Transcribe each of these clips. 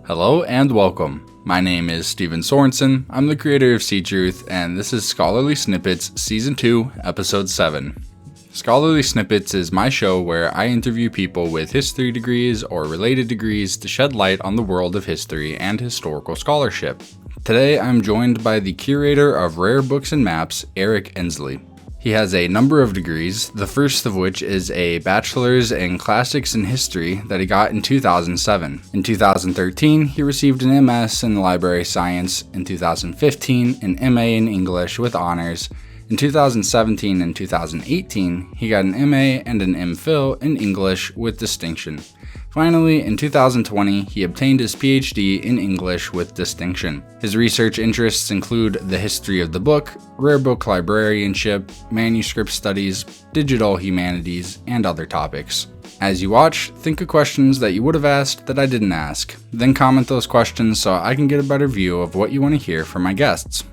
Hello and welcome. My name is Steven Sorensen. I'm the creator of Ctruth, and this is Scholarly Snippets Season 2, Episode 7. Scholarly Snippets is my show where I interview people with history degrees or related degrees to shed light on the world of history and historical scholarship. Today I'm joined by the curator of rare books and maps, Eric Ensley. He has a number of degrees, the first of which is a bachelor's in classics and history that he got in 2007. In 2013, he received an MS in library science. In 2015, an MA in English with honors. In 2017 and 2018, he got an MA and an MPhil in English with distinction. Finally, in 2020, he obtained his PhD in English with distinction. His research interests include the history of the book, rare book librarianship, manuscript studies, digital humanities, and other topics. As you watch, think of questions that you would have asked that I didn't ask. Then comment those questions so I can get a better view of what you want to hear from my guests.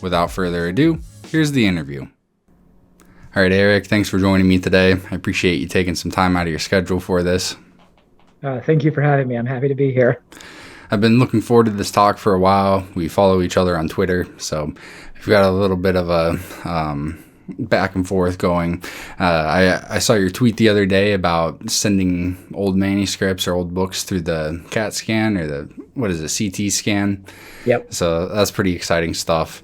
Without further ado, here's the interview. All right, Eric, thanks for joining me today. I appreciate you taking some time out of your schedule for this. Thank you for having me. I'm happy to be here. I've been looking forward to this talk for a while. We follow each other on Twitter, so we've got a little bit of a back and forth going. I saw your tweet the other day about sending old manuscripts or old books through the CAT scan or the, CT scan? Yep. So that's pretty exciting stuff.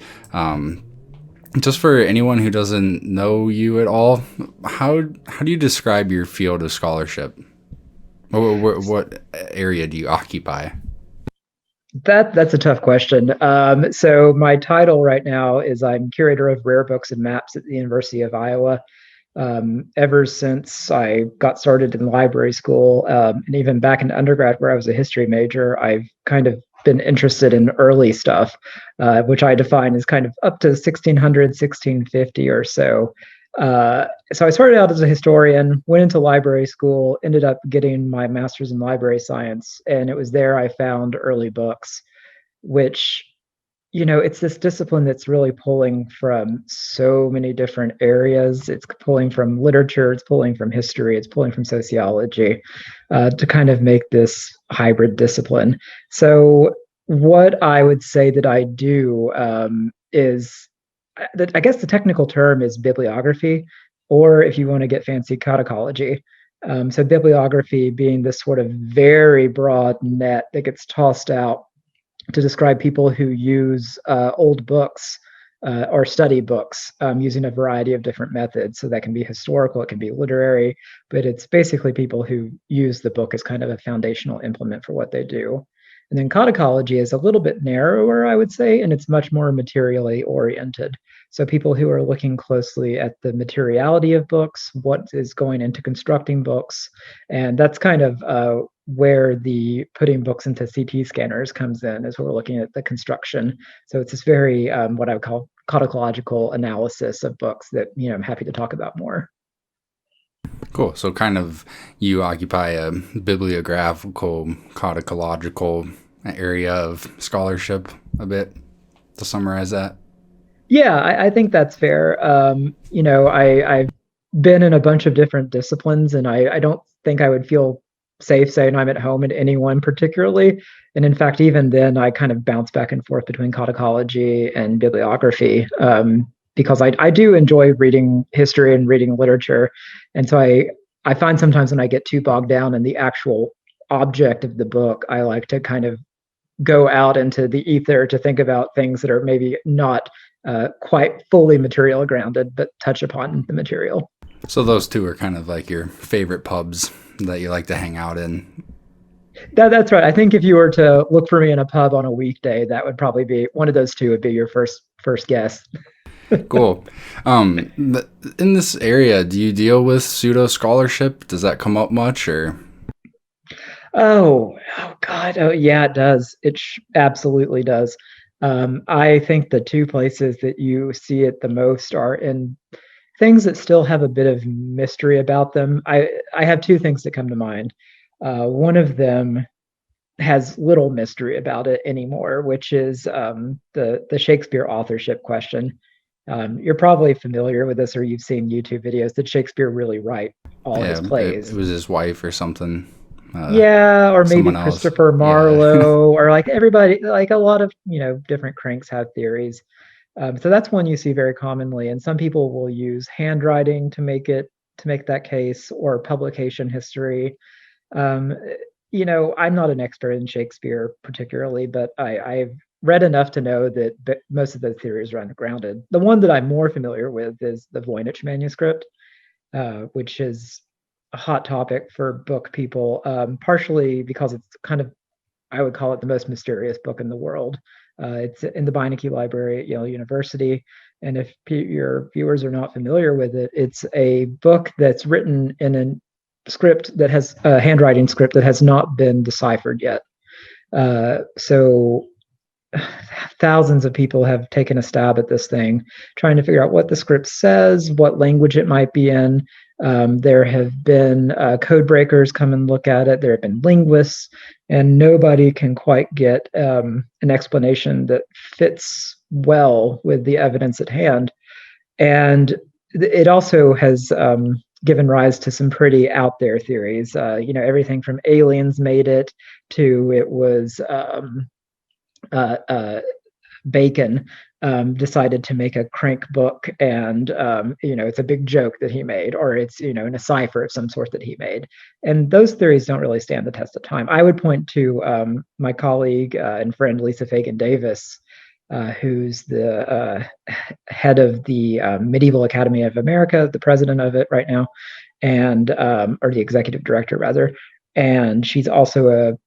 Just for anyone who doesn't know you at all, how do you describe your field of scholarship? What area do you occupy? That's a tough question. So my title right now is I'm curator of rare books and maps at the University of Iowa. Ever since I got started in library school, and even back in undergrad where I was a history major, I've kind of been interested in early stuff, which I define as kind of up to 1600, 1650 or so. So I started out as a historian, went into library school, ended up getting my master's in library science, and it was there I found early books, which, it's this discipline that's really pulling from so many different areas. It's pulling from literature, it's pulling from history, it's pulling from sociology, to kind of make this hybrid discipline. So what I would say that I do is, I guess the technical term is bibliography, or if you want to get fancy, codicology. So bibliography being this sort of very broad net that gets tossed out to describe people who use old books or study books using a variety of different methods. So that can be historical, it can be literary, but it's basically people who use the book as kind of a foundational implement for what they do. And then codicology is a little bit narrower, I would say, and it's much more materially oriented. So people who are looking closely at the materiality of books, what is going into constructing books, and that's kind of where the putting books into CT scanners comes in, as we're looking at the construction. So it's this very, what I would call codicological analysis of books that, I'm happy to talk about more. Cool. So kind of you occupy a bibliographical, codicological area of scholarship a bit, to summarize that. Yeah, I think that's fair. I've been in a bunch of different disciplines, and I don't think I would feel safe saying I'm at home in any one particularly. And in fact, even then, I kind of bounce back and forth between codicology and bibliography, because I do enjoy reading history and reading literature. And so I find sometimes when I get too bogged down in the actual object of the book, I like to kind of go out into the ether to think about things that are maybe not quite fully material grounded, but touch upon the material. So those two are kind of like your favorite pubs that you like to hang out in. That's right. I think if you were to look for me in a pub on a weekday, that would probably be one of those two would be your first guess. Cool. In this area, do you deal with pseudo scholarship? Does that come up much, or? Oh God. Oh yeah, it does. It absolutely does. I think the two places that you see it the most are in things that still have a bit of mystery about them. I have two things that come to mind. One of them has little mystery about it anymore, which is the Shakespeare authorship question. You're probably familiar with this, or you've seen YouTube videos. Did Shakespeare really write all his plays? It was his wife or something. Yeah, or maybe someone else. Christopher Yeah. Marlowe, or like everybody, like a lot of, different cranks have theories. So that's one you see very commonly, and some people will use handwriting to make that case, or publication history. Um, I'm not an expert in Shakespeare particularly, but I've read enough to know that most of those theories are ungrounded. The one that I'm more familiar with is the Voynich Manuscript, which is a hot topic for book people, partially because it's kind of, I would call it the most mysterious book in the world. It's in the Beinecke Library at Yale University. And if your viewers are not familiar with it, it's a book that's written in a script that has a handwriting script that has not been deciphered yet. So thousands of people have taken a stab at this thing, trying to figure out what the script says, what language it might be in. There have been code breakers come and look at it. There have been linguists, and nobody can quite get an explanation that fits well with the evidence at hand. And it also has given rise to some pretty out there theories. Everything from aliens made it to it was Bacon decided to make a crank book, and it's a big joke that he made, or it's in a cipher of some sort that he made. And those theories don't really stand the test of time. I would point to my colleague and friend Lisa Fagan Davis, who's the head of the Medieval Academy of America, the president of it right now, and or the executive director rather. And she's also a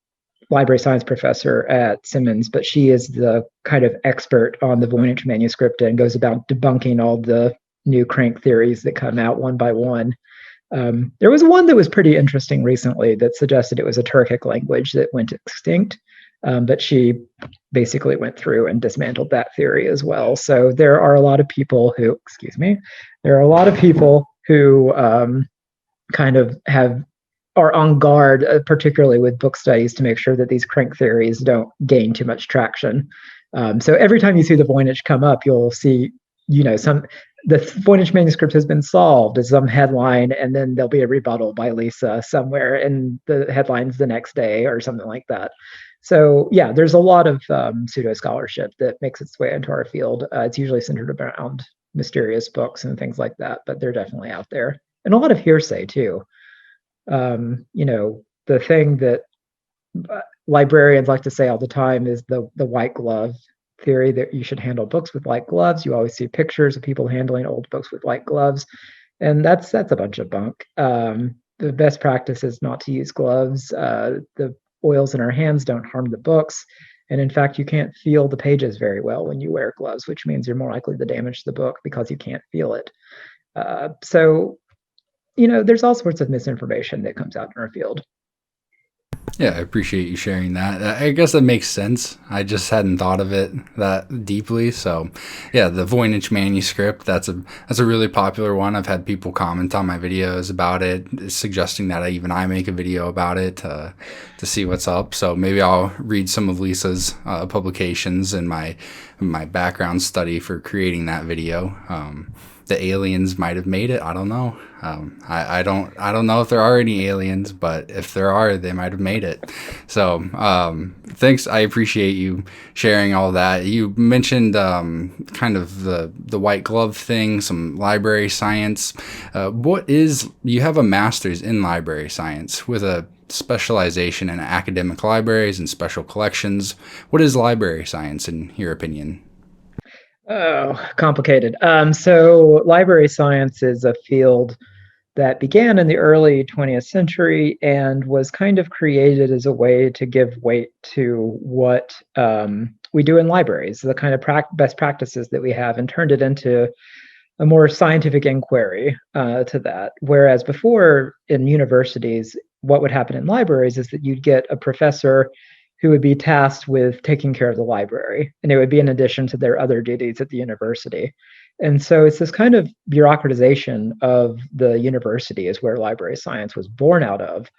library science professor at Simmons, but she is the kind of expert on the Voynich manuscript and goes about debunking all the new crank theories that come out one by one. There was one that was pretty interesting recently that suggested it was a Turkic language that went extinct, but she basically went through and dismantled that theory as well. So there are a lot of people who, kind of are on guard, particularly with book studies, to make sure that these crank theories don't gain too much traction. So every time you see the Voynich come up, you'll see, the Voynich manuscript has been solved as some headline, and then there'll be a rebuttal by Lisa somewhere in the headlines the next day or something like that. So yeah, there's a lot of pseudo scholarship that makes its way into our field. It's usually centered around mysterious books and things like that, but they're definitely out there, and a lot of hearsay too. The thing that librarians like to say all the time is the white glove theory, that you should handle books with white gloves. You always see pictures of people handling old books with white gloves, and that's a bunch of bunk. The best practice is not to use gloves. The oils in our hands don't harm the books, and in fact, you can't feel the pages very well when you wear gloves, which means you're more likely to damage the book because you can't feel it. So there's all sorts of misinformation that comes out in our field. Yeah, I appreciate you sharing that. I guess that makes sense. I just hadn't thought of it that deeply. So, yeah, the Voynich manuscript, that's a really popular one. I've had people comment on my videos about it, suggesting that I make a video about it to see what's up. So maybe I'll read some of Lisa's publications and my background study for creating that video. The aliens might have made it. I don't know. I don't know if there are any aliens, but if there are, they might have made it. So thanks. I appreciate you sharing all that. You mentioned kind of the white glove thing, some library science. You have a master's in library science with a specialization in academic libraries and special collections. What is library science in your opinion? Oh, complicated. So library science is a field that began in the early 20th century and was kind of created as a way to give weight to what we do in libraries, the kind of best practices that we have, and turned it into a more scientific inquiry to that. Whereas before in universities, what would happen in libraries is that you'd get a professor who would be tasked with taking care of the library, and it would be in addition to their other duties at the university. And so it's this kind of bureaucratization of the university is where library science was born out of.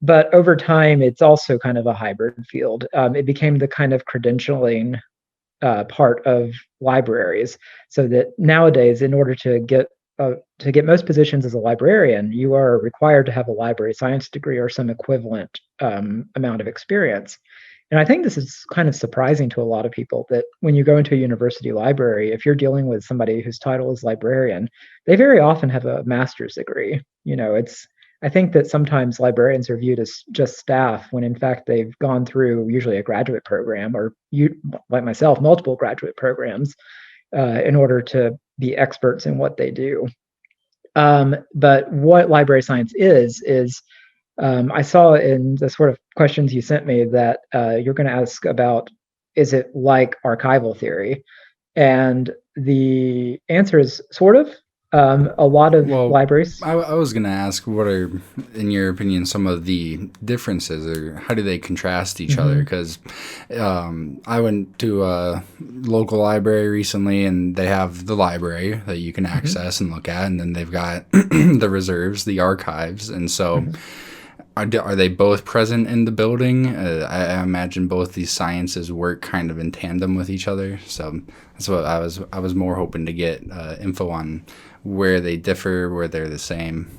But over time, it's also kind of a hybrid field. It became the kind of credentialing part of libraries, so that nowadays, in order to get to get most positions as a librarian, you are required to have a library science degree or some equivalent amount of experience. And I think this is kind of surprising to a lot of people, that when you go into a university library, if you're dealing with somebody whose title is librarian, they very often have a master's degree. I think that sometimes librarians are viewed as just staff, when in fact they've gone through usually a graduate program, or like myself, multiple graduate programs, in order to be experts in what they do. But what library science is I saw in the sort of questions you sent me that you're going to ask about, is it like archival theory? And the answer is sort of. A lot of libraries. I was going to ask, what are, in your opinion, some of the differences, or how do they contrast each other? Because I went to a local library recently, and they have the library that you can access and look at, and then they've got the reserves, the archives, and so are they both present in the building? I imagine both these sciences work kind of in tandem with each other, so that's what I was more hoping to get info on, where they differ, where they're the same.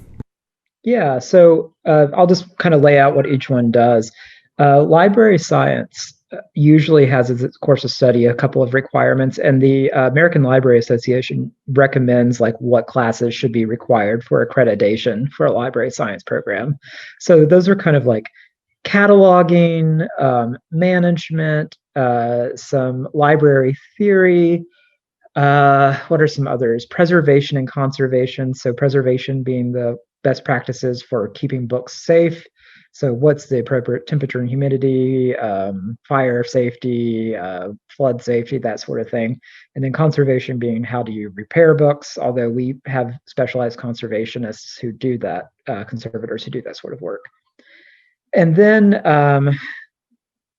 Yeah, so I'll just kind of lay out what each one does. Library science usually has as its course of study a couple of requirements, and the American Library Association recommends like what classes should be required for accreditation for a library science program. So those are kind of like cataloging, management, some library theory. What are some others? Preservation and conservation. So preservation being the best practices for keeping books safe. So what's the appropriate temperature and humidity, fire safety, flood safety, that sort of thing. And then conservation being how do you repair books, although we have specialized conservationists who do that, conservators who do that sort of work. And then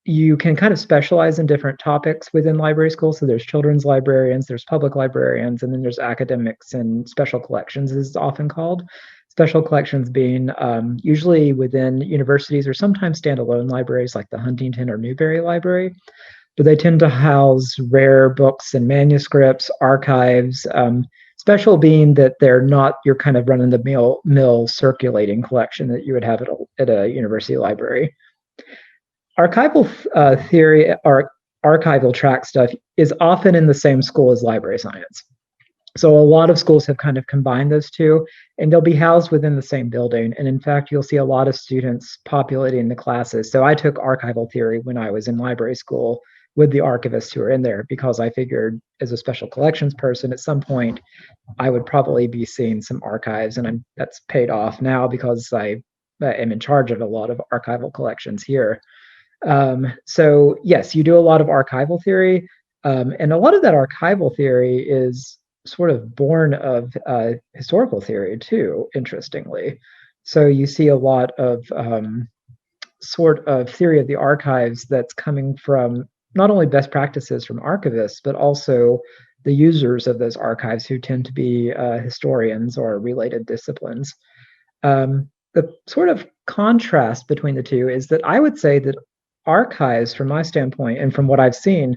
you can kind of specialize in different topics within library school. So there's children's librarians, there's public librarians, and then there's academics and special collections, as it's often called. Special collections being usually within universities or sometimes standalone libraries like the Huntington or Newberry Library. But they tend to house rare books and manuscripts, archives, special being that they're not your kind of run-of-the-mill circulating collection that you would have at a university library. Archival theory or archival track stuff is often in the same school as library science. So a lot of schools have kind of combined those two, and they'll be housed within the same building. And in fact, you'll see a lot of students populating the classes. So I took archival theory when I was in library school with the archivists who are in there, because I figured as a special collections person, at some point, I would probably be seeing some archives, and that's paid off now because I am in charge of a lot of archival collections here. So yes, you do a lot of archival theory, and a lot of that archival theory is sort of born of historical theory too, interestingly. So you see a lot of sort of theory of the archives that's coming from not only best practices from archivists, but also the users of those archives, who tend to be historians or related disciplines. The sort of contrast between the two is that I would say that archives, from my standpoint and from what I've seen,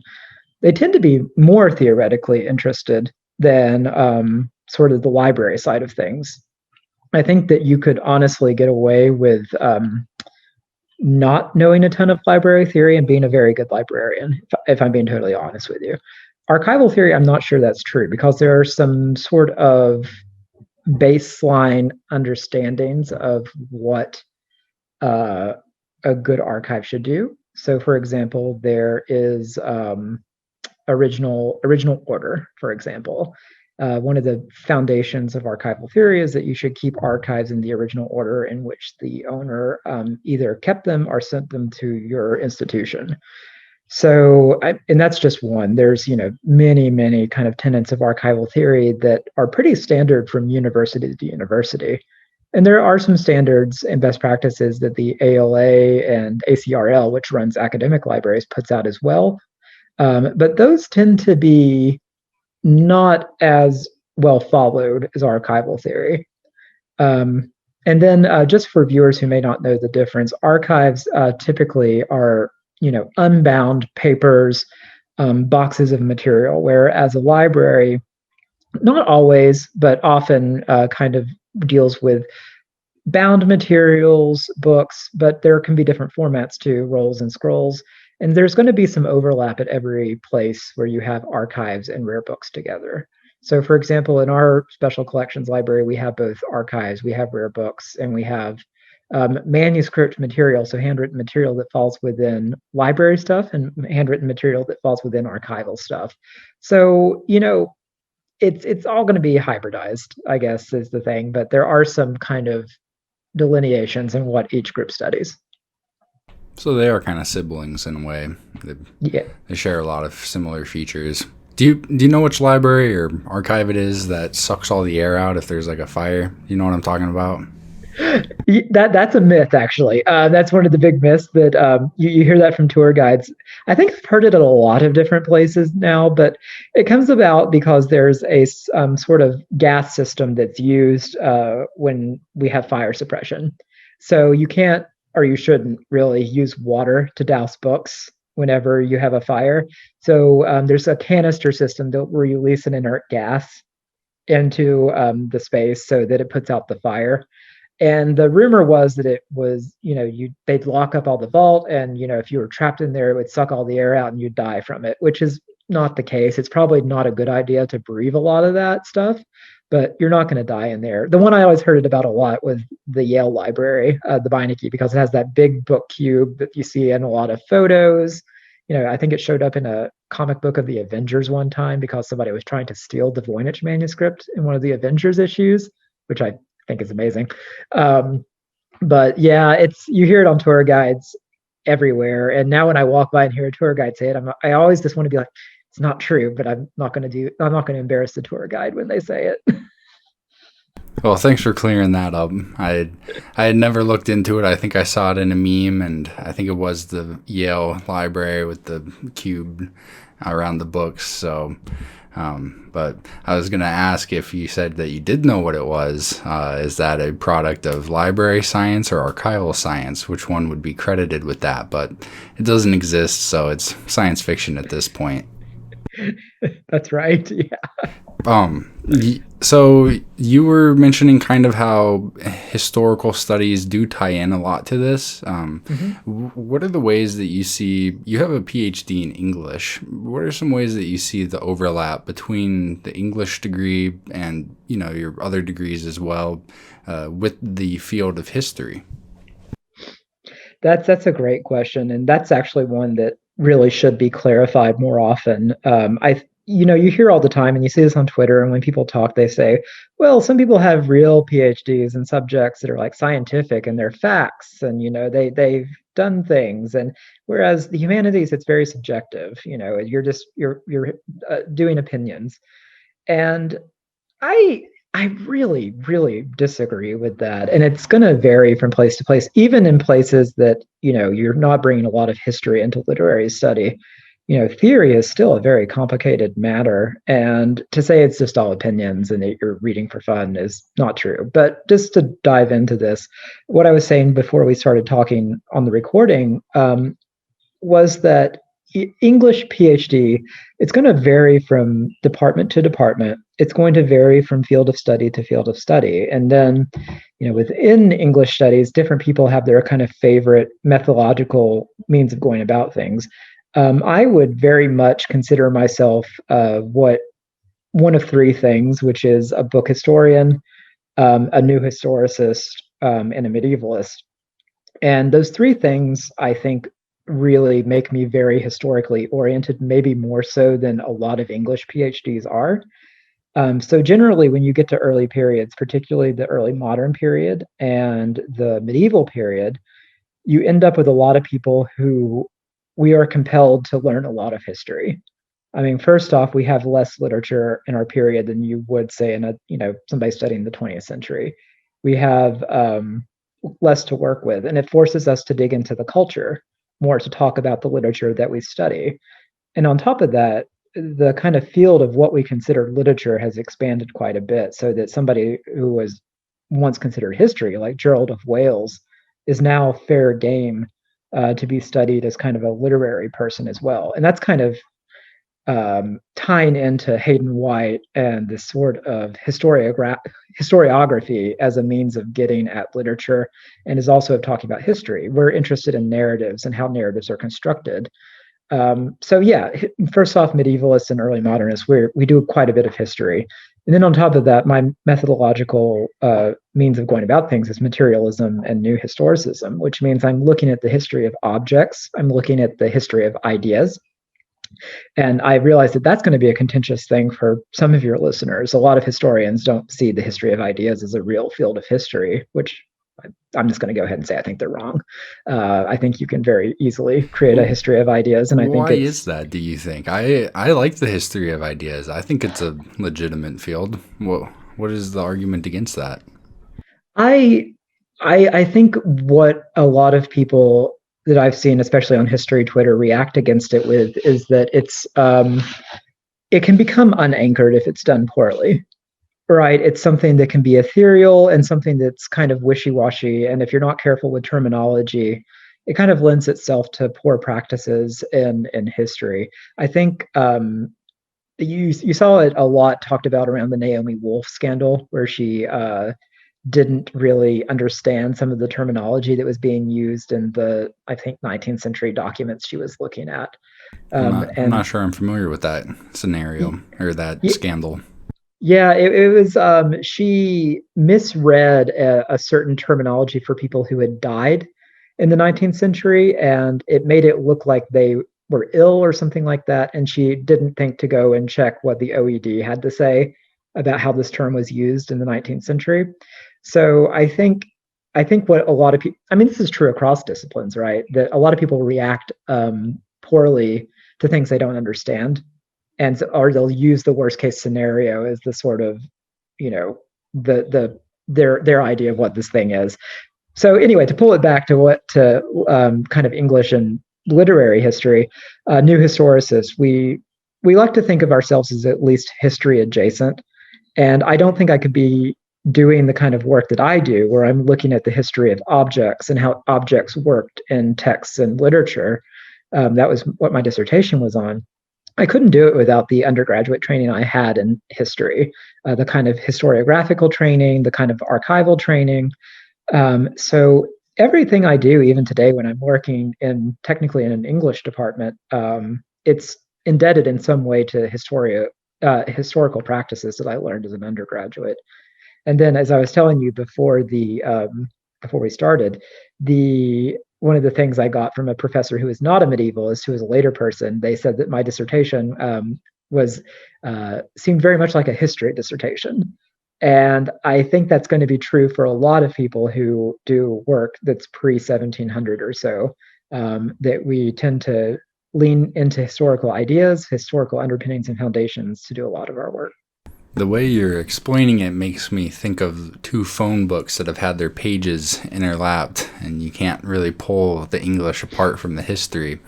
they tend to be more theoretically interested than sort of the library side of things. I think that you could honestly get away with not knowing a ton of library theory and being a very good librarian, if I'm being totally honest with you. Archival theory, I'm not sure that's true, because there are some sort of baseline understandings of what a good archive should do. So for example, there is original order, for example. One of the foundations of archival theory is that you should keep archives in the original order in which the owner either kept them or sent them to your institution. So, and that's just one. There's, many kind of tenets of archival theory that are pretty standard from university to university. And there are some standards and best practices that the ALA and ACRL, which runs academic libraries, puts out as well. But those tend to be not as well followed as archival theory. And then just for viewers who may not know the difference, archives typically are, unbound papers, boxes of material, whereas a library, Not always, but often kind of deals with bound materials, books, but there can be different formats too, rolls and scrolls. And there's going to be some overlap at every place where you have archives and rare books together. So, for example, in our special collections library, we have both archives, we have rare books, and we have manuscript material, so handwritten material that falls within library stuff, and handwritten material that falls within archival stuff. So, it's all going to be hybridized, I guess, is the thing. But there are some kind of delineations in what each group studies. So they are kind of siblings in a way. Yeah. They share a lot of similar features. Do you know which library or archive it is that sucks all the air out if there's like a fire? You know what I'm talking about? That's a myth, actually. That's one of the big myths that you hear that from tour guides. I think I've heard it at a lot of different places now, but it comes about because there's a sort of gas system that's used when we have fire suppression. So you can't, or you shouldn't really use water to douse books whenever you have a fire. So there's a canister system that will release an inert gas into the space so that it puts out the fire. And the rumor was that it was, they'd lock up all the vault, and if you were trapped in there, it would suck all the air out and you'd die from it, which is not the case. It's probably not a good idea to breathe a lot of that stuff, but you're not going to die in there. The one I always heard it about a lot was the Yale Library, the Voynich, because it has that big book cube that you see in a lot of photos. I think it showed up in a comic book of the Avengers one time because somebody was trying to steal the Voynich manuscript in one of the Avengers issues, which I think is amazing. But yeah, you hear it on tour guides everywhere. And now when I walk by and hear a tour guide say it, I always just want to be like, it's not true, but I'm not going to embarrass the tour guide when they say it. Well, thanks for clearing that up. I had never looked into it. I think I saw it in a meme, and I think it was the Yale Library with the cube around the books. So, but I was going to ask if you said that you did know what it was. Is that a product of library science or archival science? Which one would be credited with that? But it doesn't exist, so it's science fiction at this point. That's right. Yeah. So you were mentioning kind of how historical studies do tie in a lot to this. What are the ways that you see, you have a PhD in English. What are some ways that you see the overlap between the English degree and, your other degrees as well, with the field of history? That's a great question. And that's actually one that really should be clarified more often. You hear all the time, and you see this on Twitter, and when people talk, they say, well, some people have real PhDs in subjects that are like scientific and they're facts, and they've done things, and whereas the humanities, it's very subjective. You're doing opinions, and I really, really disagree with that. And it's going to vary from place to place, even in places that, you're not bringing a lot of history into literary study. Theory is still a very complicated matter. And to say it's just all opinions and that you're reading for fun is not true. But just to dive into this, what I was saying before we started talking on the recording was that English PhD, it's going to vary from department to department. It's going to vary from field of study to field of study. And then, within English studies, different people have their kind of favorite methodological means of going about things. I would very much consider myself one of three things, which is a book historian, a new historicist, and a medievalist. And those three things, I think, really make me very historically oriented, maybe more so than a lot of English PhDs are. So generally, when you get to early periods, particularly the early modern period and the medieval period, you end up with a lot of people who we are compelled to learn a lot of history. I mean, first off, we have less literature in our period than you would say in somebody studying the 20th century. We have less to work with, and it forces us to dig into the culture more, to talk about the literature that we study. And on top of that, the kind of field of what we consider literature has expanded quite a bit, so that somebody who was once considered history, like Gerald of Wales, is now fair game to be studied as kind of a literary person as well. And that's kind of tying into Hayden White and this sort of historiography as a means of getting at literature, and is also talking about history. We're interested in narratives and how narratives are constructed. So yeah, first off, medievalists and early modernists, we do quite a bit of history. And then on top of that, my methodological means of going about things is materialism and new historicism, which means I'm looking at the history of objects, I'm looking at the history of ideas. And I realize that that's going to be a contentious thing for some of your listeners. A lot of historians don't see the history of ideas as a real field of history, which I'm just going to go ahead and say I think they're wrong. I think you can very easily create a history of ideas, and I think why is that? Do you think? I like the history of ideas. I think it's a legitimate field. What is the argument against that? I think what a lot of people that I've seen, especially on history Twitter, react against it with is that it can become unanchored if it's done poorly. Right. It's something that can be ethereal and something that's kind of wishy-washy. And if you're not careful with terminology, it kind of lends itself to poor practices in history. I think you saw it a lot talked about around the Naomi Wolf scandal, where she didn't really understand some of the terminology that was being used in the, I think, 19th century documents she was looking at. I'm not sure I'm familiar with that scenario or that scandal. Yeah, it was, she misread a certain terminology for people who had died in the 19th century, and it made it look like they were ill or something like that. And she didn't think to go and check what the OED had to say about how this term was used in the 19th century. So I think what a lot of people, I mean, this is true across disciplines, right? That a lot of people react poorly to things they don't understand. Or they'll use the worst case scenario as the sort of, their idea of what this thing is. So anyway, to pull it back to kind of English and literary history, new historicists, we like to think of ourselves as at least history adjacent. And I don't think I could be doing the kind of work that I do, where I'm looking at the history of objects and how objects worked in texts and literature. That was what my dissertation was on. I couldn't do it without the undergraduate training I had in history, the kind of historiographical training, the kind of archival training. So everything I do, even today when I'm working technically in an English department, it's indebted in some way to historical practices that I learned as an undergraduate. And then, as I was telling you before we started, one of the things I got from a professor who is not a medievalist, who is a later person, they said that my dissertation seemed very much like a history dissertation. And I think that's going to be true for a lot of people who do work that's pre-1700 or so, that we tend to lean into historical ideas, historical underpinnings and foundations to do a lot of our work. The way you're explaining it makes me think of two phone books that have had their pages interlapped, and you can't really pull the English apart from the history.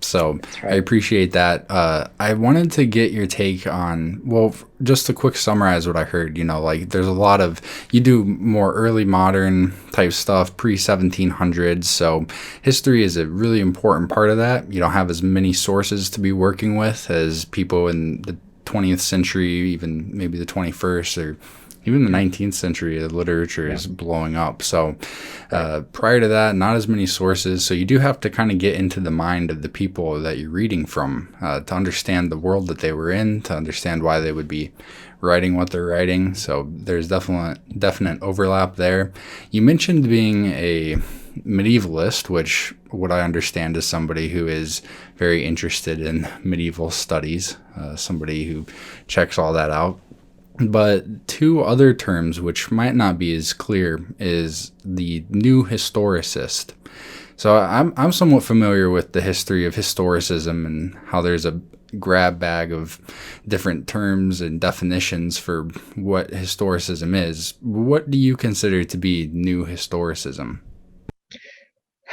So right. I appreciate that. I wanted to get your take on, well, just to quick summarize what I heard, like there's a lot of, you do more early modern type stuff, pre-1700s. So history is a really important part of that. You don't have as many sources to be working with as people in the 20th century, even maybe the 21st, or even the 19th century. The literature is blowing up. So prior to that, not as many sources. So you do have to kind of get into the mind of the people that you're reading from to understand the world that they were in, to understand why they would be writing what they're writing. So there's definite overlap there. You mentioned being a medievalist, which what I understand is somebody who is very interested in medieval studies, somebody who checks all that out. But two other terms which might not be as clear is the new historicist. So I'm somewhat familiar with the history of historicism and how there's a grab bag of different terms and definitions for what historicism is. What do you consider to be new historicism?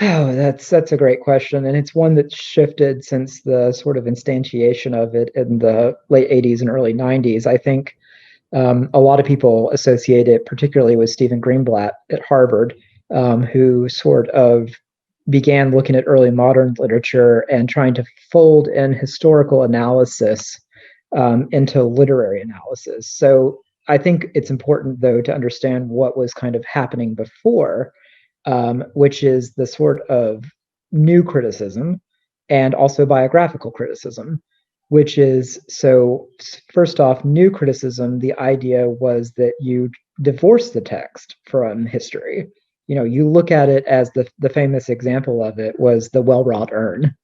Oh, that's a great question. And it's one that's shifted since the sort of instantiation of it in the late 80s and early 90s. I think a lot of people associate it particularly with Stephen Greenblatt at Harvard, who sort of began looking at early modern literature and trying to fold in historical analysis into literary analysis. So I think it's important, though, to understand what was kind of happening before, which is the sort of new criticism and also biographical criticism, which is, so first off, new criticism, the idea was that you divorce the text from history. You look at it as the famous example of it was the well-wrought urn.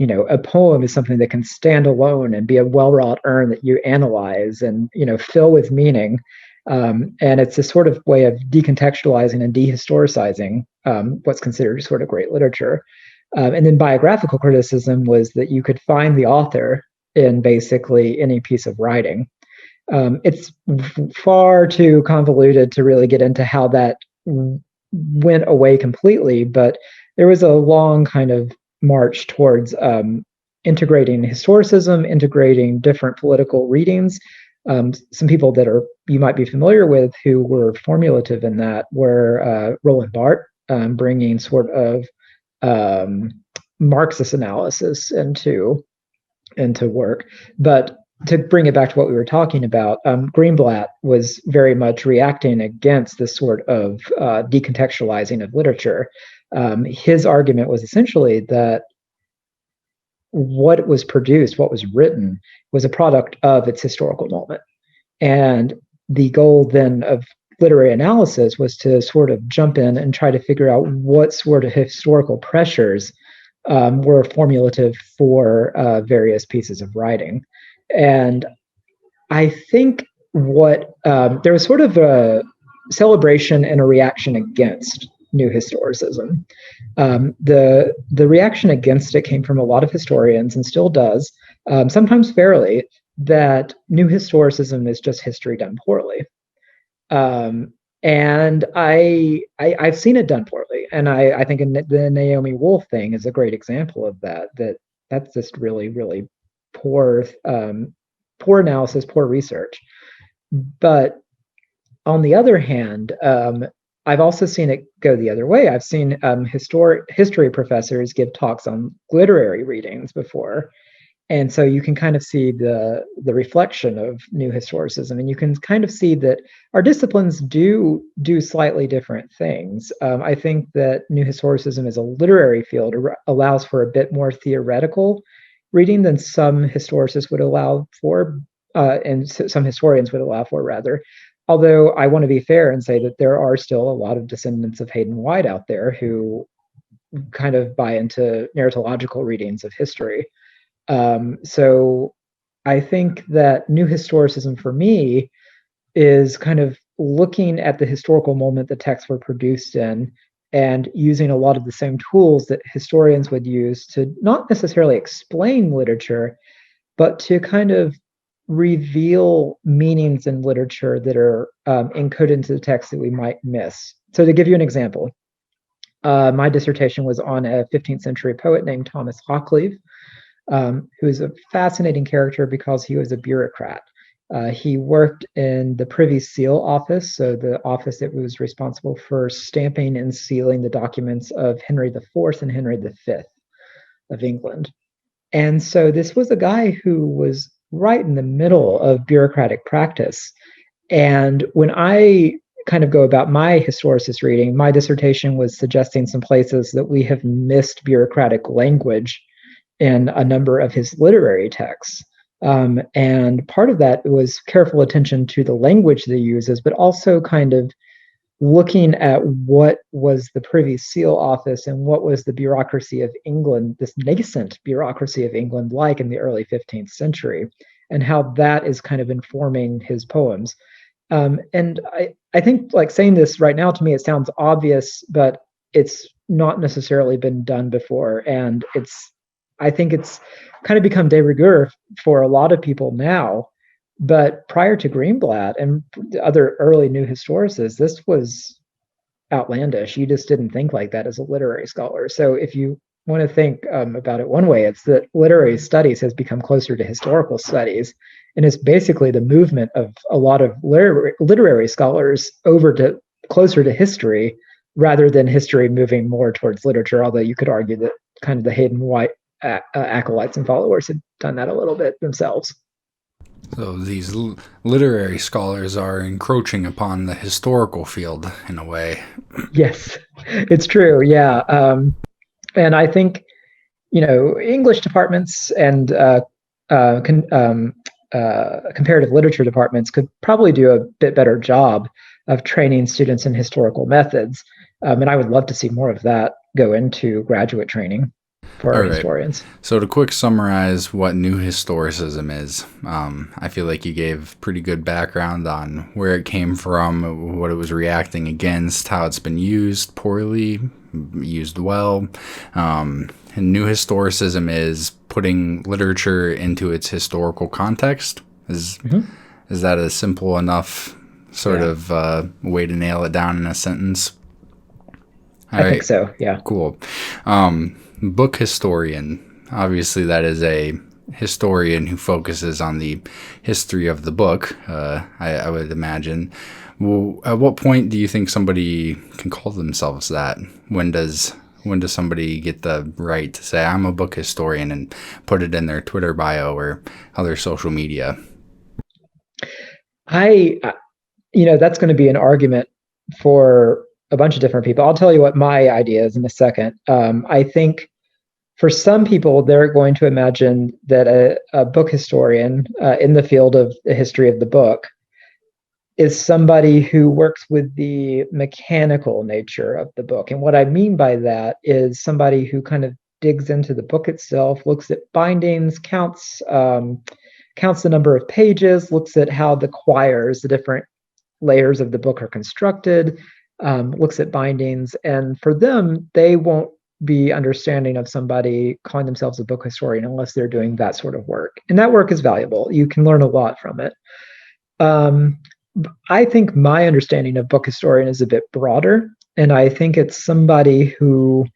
A poem is something that can stand alone and be a well-wrought urn that you analyze and, fill with meaning. And it's a sort of way of decontextualizing and dehistoricizing what's considered sort of great literature. And then biographical criticism was that you could find the author in basically any piece of writing. It's far too convoluted to really get into how that went away completely, but there was a long kind of march towards integrating historicism, integrating different political readings. Some people that you might be familiar with who were formulative in that were Roland Barthes, bringing sort of Marxist analysis into work. But to bring it back to what we were talking about, Greenblatt was very much reacting against this sort of decontextualizing of literature. His argument was essentially that what was produced, what was written, was a product of its historical moment. And the goal then of literary analysis was to sort of jump in and try to figure out what sort of historical pressures were formulative for various pieces of writing. And I think there was sort of a celebration and a reaction against new historicism. The reaction against it came from a lot of historians, and still does, sometimes fairly, that new historicism is just history done poorly. And I've seen it done poorly, and I think the Naomi Wolf thing is a great example of that. That's just really, really poor analysis, poor research. But on the other hand, I've also seen it go the other way. I've seen history professors give talks on literary readings before. And so you can kind of see the reflection of new historicism, and you can kind of see that our disciplines do slightly different things. I think that new historicism as a literary field allows for a bit more theoretical reading than some historicists would allow for, and some historians would allow for, rather. Although I want to be fair and say that there are still a lot of descendants of Hayden White out there who kind of buy into narratological readings of history. So I think that new historicism for me is kind of looking at the historical moment the texts were produced in and using a lot of the same tools that historians would use to not necessarily explain literature, but to kind of reveal meanings in literature that are encoded into the text that we might miss. So to give you an example, my dissertation was on a 15th century poet named Thomas Hoccleve, who is a fascinating character because he was a bureaucrat. He worked in the Privy Seal office, so the office that was responsible for stamping and sealing the documents of Henry IV and Henry V of England. And so this was a guy who was right in the middle of bureaucratic practice. And when I kind of go about my historicist reading, my dissertation was suggesting some places that we have missed bureaucratic language in a number of his literary texts. And part of that was careful attention to the language that he uses, but also kind of looking at what was the Privy Seal office and what was the bureaucracy of England, this nascent bureaucracy of England, like in the early 15th century, and how that is kind of informing his poems. And I think, like, saying this right now, to me, it sounds obvious, but it's not necessarily been done before. And I think it's kind of become de rigueur for a lot of people now. But prior to Greenblatt and other early new historicists, this was outlandish. You just didn't think like that as a literary scholar. So if you want to think about it one way, it's that literary studies has become closer to historical studies. And it's basically the movement of a lot of literary scholars over to closer to history rather than history moving more towards literature, although you could argue that kind of the Hayden White acolytes and followers had done that a little bit themselves. So these literary scholars are encroaching upon the historical field in a way. Yes, it's true. Yeah. And I think, English departments and comparative literature departments could probably do a bit better job of training students in historical methods. And I would love to see more of that go into graduate training for our historians. So to quick summarize what New Historicism is, I feel like you gave pretty good background on where it came from, what it was reacting against, how it's been used poorly, used well. And New Historicism is putting literature into its historical context. Is that a simple enough sort of way to nail it down in a sentence? I think so, yeah. Cool. Book historian. Obviously, that is a historian who focuses on the history of the book, I would imagine. Well, at what point do you think somebody can call themselves that? When does somebody get the right to say, I'm a book historian, and put it in their Twitter bio or other social media? That's going to be an argument for a bunch of different people. I'll tell you what my idea is in a second. I think for some people, they're going to imagine that a book historian in the field of the history of the book is somebody who works with the mechanical nature of the book. And what I mean by that is somebody who kind of digs into the book itself, looks at bindings, counts the number of pages, looks at how the quires, the different layers of the book are constructed, looks at bindings. And for them, they won't be understanding of somebody calling themselves a book historian unless they're doing that sort of work. And that work is valuable. You can learn a lot from it. I think my understanding of book historian is a bit broader. And I think it's somebody who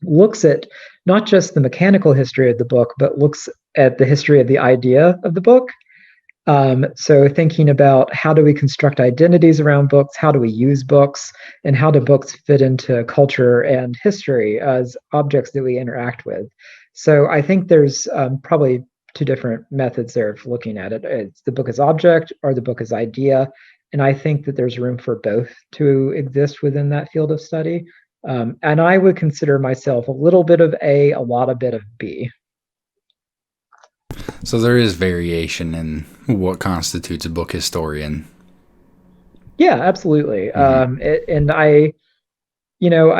looks at not just the mechanical history of the book, but looks at the history of the idea of the book. So thinking about how do we construct identities around books, how do we use books, and how do books fit into culture and history as objects that we interact with. So I think there's probably two different methods there of looking at it. It's the book as object or the book as idea. And I think that there's room for both to exist within that field of study. And I would consider myself a little bit of A, a lot of bit of B. So there is variation in what constitutes a book historian. Yeah, absolutely. And I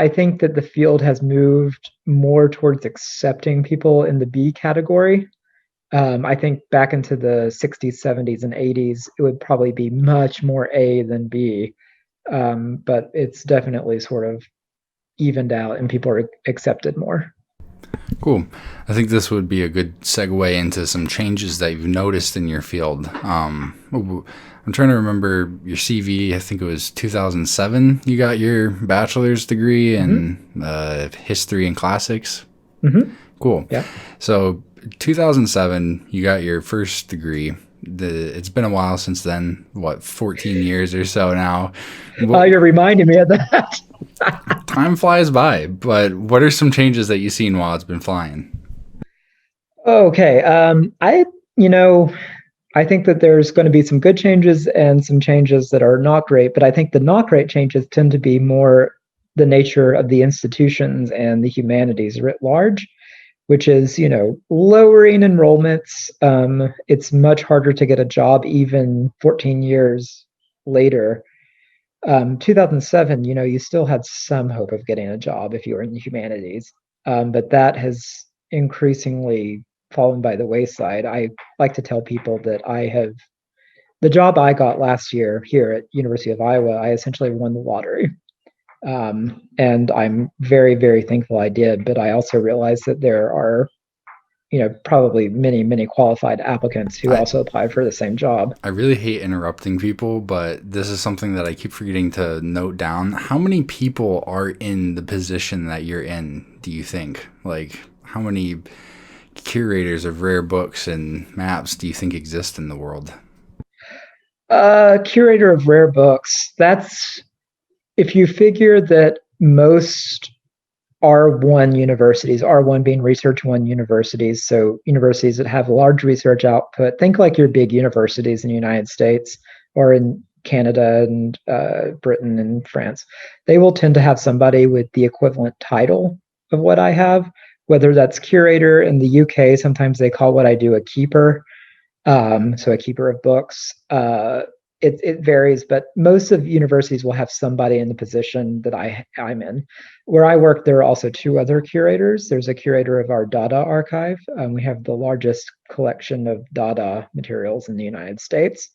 think that the field has moved more towards accepting people in the B category. I think back into the 60s, 70s, and 80s, it would probably be much more A than B. But it's definitely sort of evened out and people are accepted more. Cool. I think this would be a good segue into some changes that you've noticed in your field. I'm trying to remember your CV. I think it was 2007 you got your bachelor's degree in history and classics. Mm-hmm. Cool. Yeah. So 2007 you got your first degree. It's been a while since then. 14 years or so now? You're reminding me of that. Time flies by, but what are some changes that you've seen while it's been flying? Okay. I think that there's going to be some good changes and some changes that are not great, but I think the not great changes tend to be more the nature of the institutions and the humanities writ large, which is, lowering enrollments. It's much harder to get a job even 14 years later. 2007, you still had some hope of getting a job if you were in the humanities, but that has increasingly fallen by the wayside. I like to tell people that the job I got last year here at University of Iowa, I essentially won the lottery. And I'm very, very thankful I did, but I also realized that there are probably many, many qualified applicants who also apply for the same job. I really hate interrupting people, but this is something that I keep forgetting to note down. How many people are in the position that you're in, do you think? Like, how many curators of rare books and maps do you think exist in the world? Curator of rare books, that's, if you figure that most R1 universities, R1 being research one universities, so universities that have large research output. Think like your big universities in the United States or in Canada and Britain and France. They will tend to have somebody with the equivalent title of what I have, whether that's curator. In the UK, sometimes they call what I do a keeper, so a keeper of books. It varies, but most of universities will have somebody in the position that I'm in. Where I work, there are also two other curators. There's a curator of our Dada archive. We have the largest collection of Dada materials in the United States.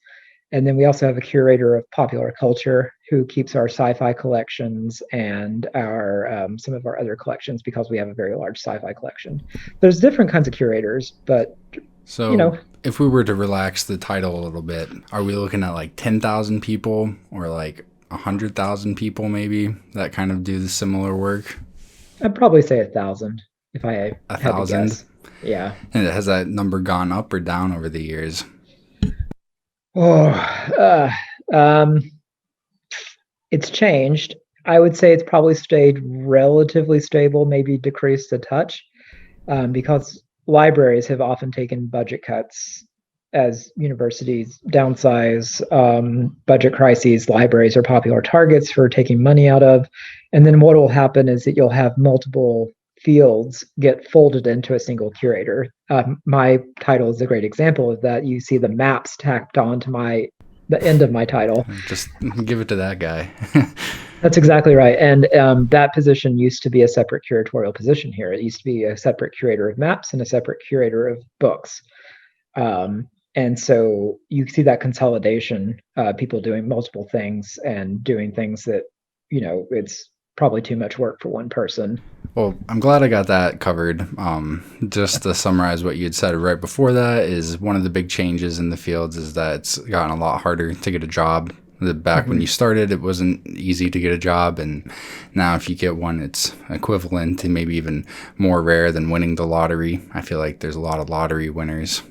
And then we also have a curator of popular culture who keeps our sci-fi collections and our some of our other collections, because we have a very large sci-fi collection. There's different kinds of curators, but So if we were to relax the title a little bit, are we looking at like 10,000 people or like 100,000 people maybe that kind of do the similar work? I'd probably say 1,000 if I A had to thousand? guess. Yeah. And has that number gone up or down over the years? Oh, it's changed. I would say it's probably stayed relatively stable, maybe decreased a touch, because libraries have often taken budget cuts as universities downsize. Budget crises, libraries are popular targets for taking money out of. And then what will happen is that you'll have multiple fields get folded into a single curator. My title is a great example of that. You see the maps tacked onto the end of my title. Just give it to that guy. That's exactly right. And that position used to be a separate curatorial position here. It used to be a separate curator of maps and a separate curator of books. And so you see that consolidation, people doing multiple things and doing things that, it's probably too much work for one person. Well, I'm glad I got that covered. Just to summarize what you had said right before that, is one of the big changes in the fields is that it's gotten a lot harder to get a job. Back when you started, it wasn't easy to get a job, and now if you get one, it's equivalent to maybe even more rare than winning the lottery. I feel like there's a lot of lottery winners.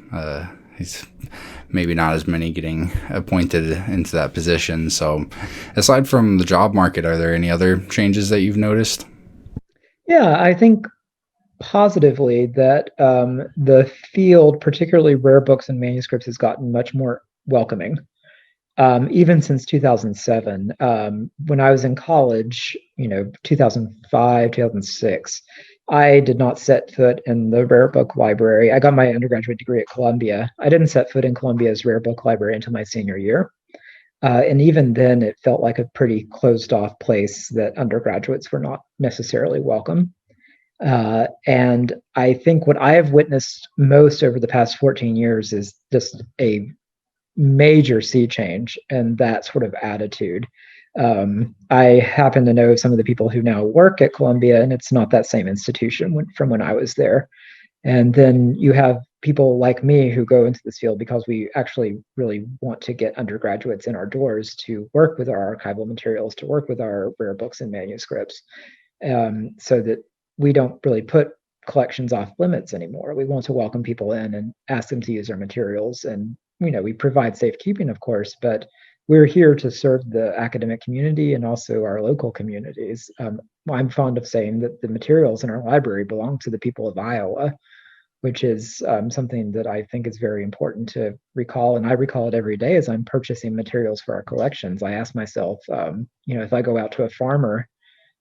It's maybe not as many getting appointed into that position. So aside from the job market, are there any other changes that you've noticed? Yeah, I think positively that the field, particularly rare books and manuscripts, has gotten much more welcoming. Even since 2007, when I was in college, 2005, 2006, I did not set foot in the rare book library. I got my undergraduate degree at Columbia. I didn't set foot in Columbia's rare book library until my senior year. And even then, it felt like a pretty closed off place that undergraduates were not necessarily welcome. And I think what I have witnessed most over the past 14 years is just a major sea change in that sort of attitude. I happen to know some of the people who now work at Columbia, and it's not that same institution from when I was there. And then you have people like me who go into this field because we actually really want to get undergraduates in our doors to work with our archival materials, to work with our rare books and manuscripts, so that we don't really put collections off limits anymore. We want to welcome people in and ask them to use our materials. And, we provide safekeeping, of course, but we're here to serve the academic community and also our local communities. I'm fond of saying that the materials in our library belong to the people of Iowa, which is something that I think is very important to recall. And I recall it every day as I'm purchasing materials for our collections. I ask myself, if I go out to a farmer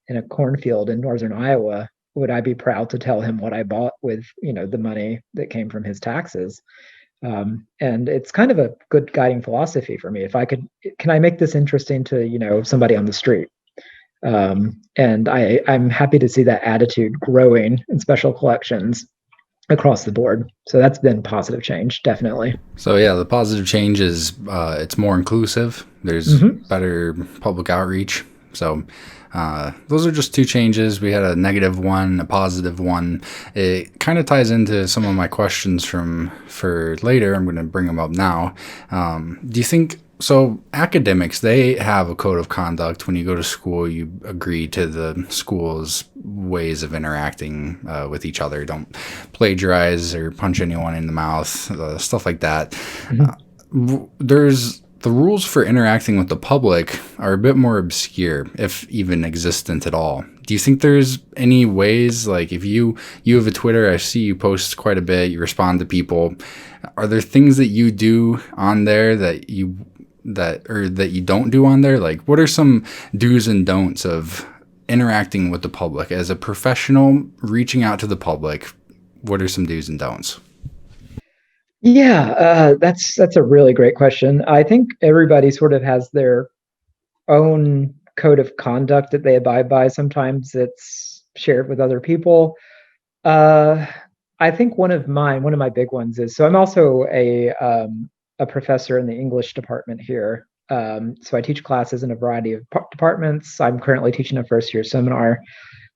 in a cornfield in northern Iowa, would I be proud to tell him what I bought with, the money that came from his taxes? And it's kind of a good guiding philosophy for me. Can I make this interesting to, somebody on the street? And I'm happy to see that attitude growing in special collections across the board. So that's been positive change, definitely. So yeah, the positive change is it's more inclusive. There's better public outreach. So those are just two changes. We had a negative one, a positive one. It kind of ties into some of my questions for later. I'm going to bring them up now. Do you think, so academics, they have a code of conduct. When you go to school, you agree to the school's ways of interacting with each other. Don't plagiarize or punch anyone in the mouth, stuff like that. There's the rules for interacting with the public are a bit more obscure, if even existent at all. Do you think there's any ways, like if you have a Twitter, I see you post quite a bit, you respond to people. Are there things that you do on there that you don't do on there? Like, what are some do's and don'ts of interacting with the public as a professional reaching out to the public? What are some do's and don'ts? Yeah, that's a really great question. I think everybody sort of has their own code of conduct that they abide by. Sometimes it's shared with other people. I think one of my big ones is, so I'm also a professor in the English department here. So I teach classes in a variety of departments. I'm currently teaching a first year seminar.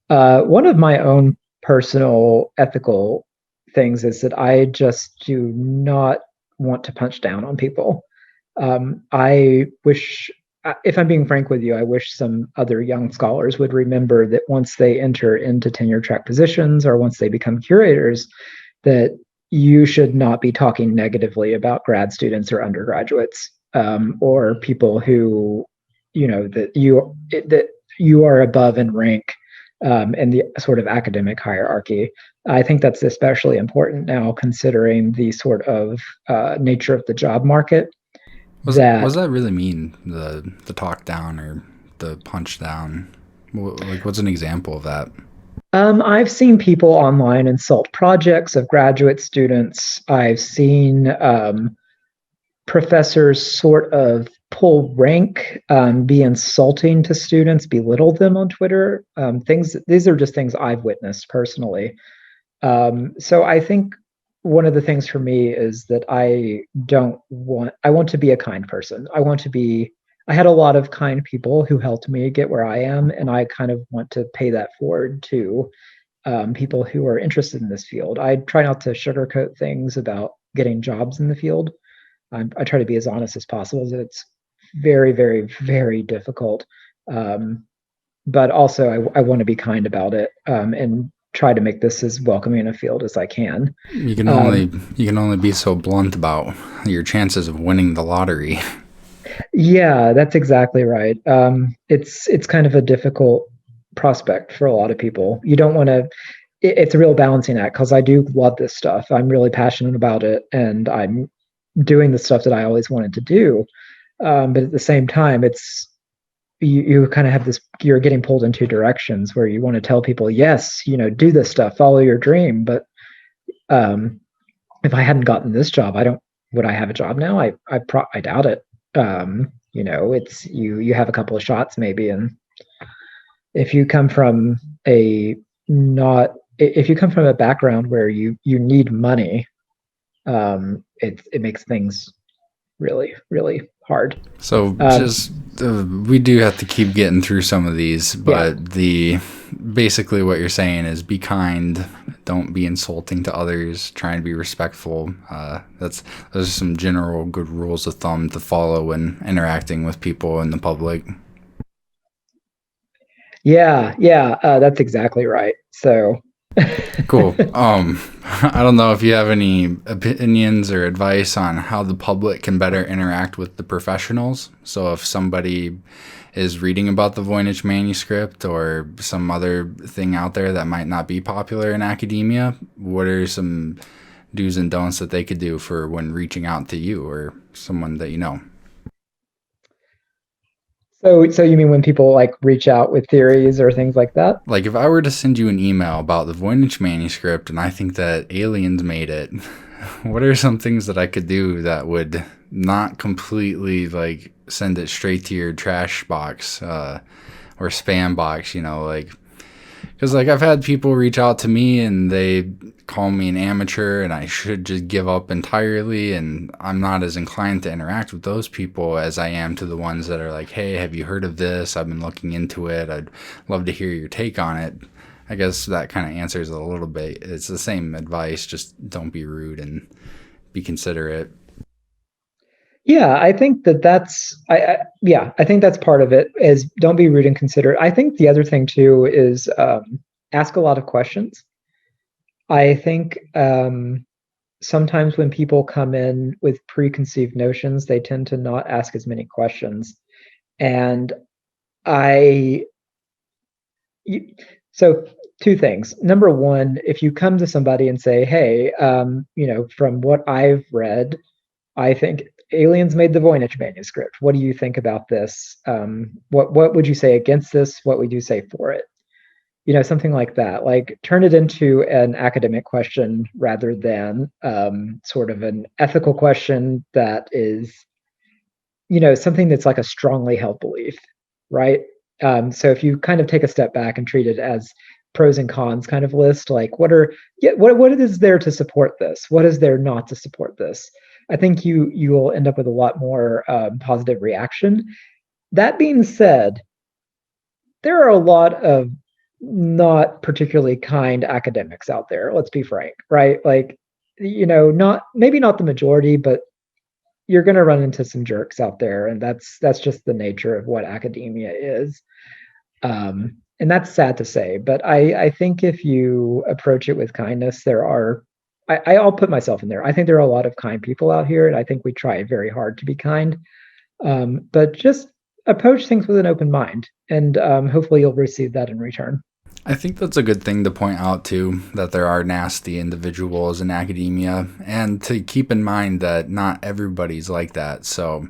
One of my own personal ethical things is that I just do not want to punch down on people. I wish, if I'm being frank with you, I wish some other young scholars would remember that once they enter into tenure track positions or once they become curators, that you should not be talking negatively about grad students or undergraduates, or people who, that you are above in rank, in the sort of academic hierarchy. I think that's especially important now, considering the sort of nature of the job market. What does that really mean? The talk down or the punch down? Like, what's an example of that? I've seen people online insult projects of graduate students. I've seen professors sort of pull rank, be insulting to students, belittle them on Twitter. These are just things I've witnessed personally. So I think one of the things for me is that I want to be a kind person. I had a lot of kind people who helped me get where I am, and I kind of want to pay that forward to people who are interested in this field. I try not to sugarcoat things about getting jobs in the field. I try to be as honest as possible. That it's very, very, very difficult, but also I want to be kind about it, and try to make this as welcoming a field as I can. You can only be so blunt about your chances of winning the lottery. Yeah, that's exactly right. It's kind of a difficult prospect for a lot of people. You don't want to. It's a real balancing act, because I do love this stuff. I'm really passionate about it, and I'm doing the stuff that I always wanted to do. But at the same time, you kind of have this, you're getting pulled in two directions where you want to tell people, yes, do this stuff, follow your dream. But if I hadn't gotten this job, would I have a job now? I doubt it. It's you have a couple of shots maybe. And if you come from a background where you need money, it makes things really, really hard. So we do have to keep getting through some of these, but basically what you're saying is be kind, don't be insulting to others, try and be respectful. Those are some general good rules of thumb to follow when interacting with people in the public. Yeah, that's exactly right. So cool. I don't know if you have any opinions or advice on how the public can better interact with the professionals. So if somebody is reading about the Voynich Manuscript or some other thing out there that might not be popular in academia, what are some do's and don'ts that they could do for when reaching out to you or someone that you know? So you mean when people like reach out with theories or things like that? Like if I were to send you an email about the Voynich Manuscript and I think that aliens made it, what are some things that I could do that would not completely like send it straight to your trash box or spam box, because like I've had people reach out to me and they call me an amateur and I should just give up entirely, and I'm not as inclined to interact with those people as I am to the ones that are like, hey, have you heard of this? I've been looking into it. I'd love to hear your take on it. I guess that kind of answers it a little bit. It's the same advice, just don't be rude and be considerate. Yeah, I think that's I think that's part of it, is don't be rude and considerate. I think the other thing too is ask a lot of questions. I think sometimes when people come in with preconceived notions, they tend to not ask as many questions. And so two things. Number one, if you come to somebody and say, hey, from what I've read, I think aliens made the Voynich Manuscript. What do you think about this? What would you say against this? What would you say for it? Something like that. Like turn it into an academic question rather than sort of an ethical question that is, something that's like a strongly held belief, right? So if you kind of take a step back and treat it as pros and cons kind of list, like what is there to support this? What is there not to support this? I think you will end up with a lot more positive reaction. That being said, there are a lot of not particularly kind academics out there. Let's be frank, right? Like, maybe not the majority, but you're going to run into some jerks out there, and that's just the nature of what academia is. And that's sad to say, but I think if you approach it with kindness, I'll put myself in there. I think there are a lot of kind people out here, and I think we try very hard to be kind. But just approach things with an open mind, and hopefully you'll receive that in return. I think that's a good thing to point out too, that there are nasty individuals in academia, and to keep in mind that not everybody's like that. So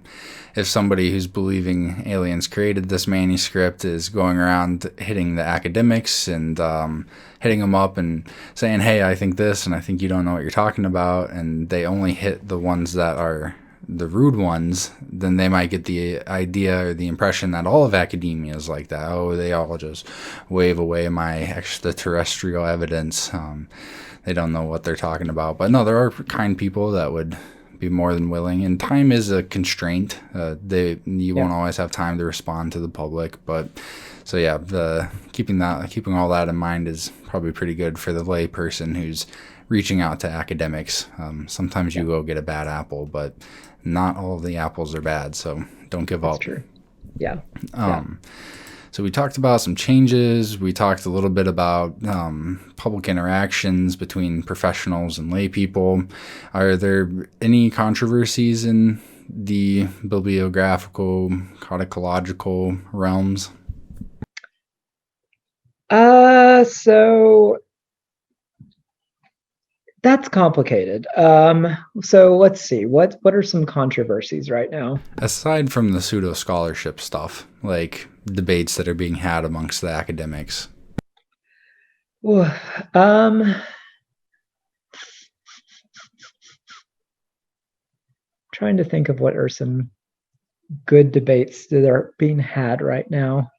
if somebody who's believing aliens created this manuscript is going around hitting the academics and hitting them up and saying, hey, I think this, and I think you don't know what you're talking about, and they only hit the ones that are the rude ones, then they might get the idea or the impression that all of academia is like that. Oh, they all just wave away my extraterrestrial evidence. They don't know what they're talking about. But no, there are kind people that would be more than willing. And time is a constraint. You won't always have time to respond to the public. But so yeah, keeping all that in mind is probably pretty good for the lay person who's reaching out to academics. Sometimes you go get a bad apple, but not all of the apples are bad, so don't give up. That's true. Yeah. So we talked about some changes. We talked a little bit about public interactions between professionals and lay people. Are there any controversies in the bibliographical, codicological realms? So that's complicated. So let's see. What are some controversies right now? Aside from the pseudo scholarship stuff, like debates that are being had amongst the academics. Trying to think of what are some good debates that are being had right now.